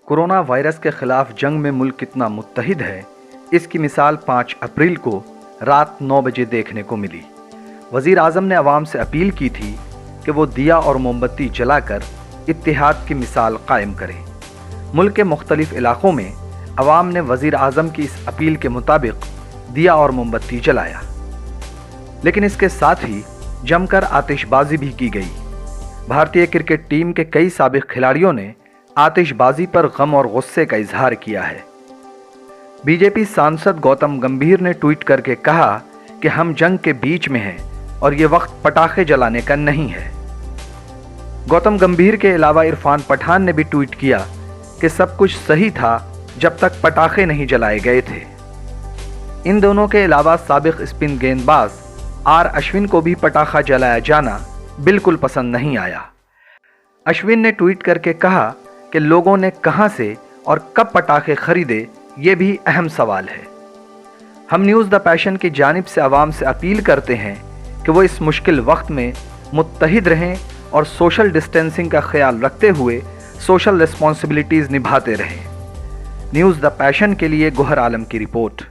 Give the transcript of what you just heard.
Corona virus के खिलाफ जंग में मुल्क कितना मुत्तहिद है, इसकी मिसाल 5 अप्रैल को रात 9 बजे देखने को मिली। वज़ीर आज़म ने अवाम से अपील की थी कि वो दिया और मोमबत्ती जलाकर इत्तिहाद की मिसाल कायम करें। मुल्क के मुख्तलिफ इलाक़ों में अवाम ने वज़ीर आज़म की इस अपील के मुताबिक दिया और मोमबत्ती जलाया, लेकिन इसके साथ ही जमकर आतिशबाजी भी की गई। भारतीय क्रिकेट टीम के कई साबिक खिलाड़ियों ने आतिशबाजी पर गम और गुस्से का इजहार किया है। बीजेपी सांसद गौतम गंभीर ने ट्वीट करके कहा कि हम जंग के बीच में हैं और ये वक्त पटाखे जलाने का नहीं है। गौतम गंभीर के अलावा इरफान पठान ने भी ट्वीट किया कि सब कुछ सही था जब तक पटाखे नहीं जलाए गए थे। इन दोनों के अलावा साबिक स्पिन गेंदबाज आर अश्विन को भी पटाखा जलाया जाना बिल्कुल पसंद नहीं आया। अश्विन ने ट्वीट करके कहा कि लोगों ने कहां से और कब पटाखे खरीदे, ये भी अहम सवाल है। हम न्यूज़ द पैशन की जानिब से आवाम से अपील करते हैं कि वो इस मुश्किल वक्त में मुत्तहिद रहें और सोशल डिस्टेंसिंग का ख्याल रखते हुए सोशल रिस्पॉन्सिबिलिटीज़ निभाते रहें। न्यूज़ द पैशन के लिए गोहर आलम की रिपोर्ट।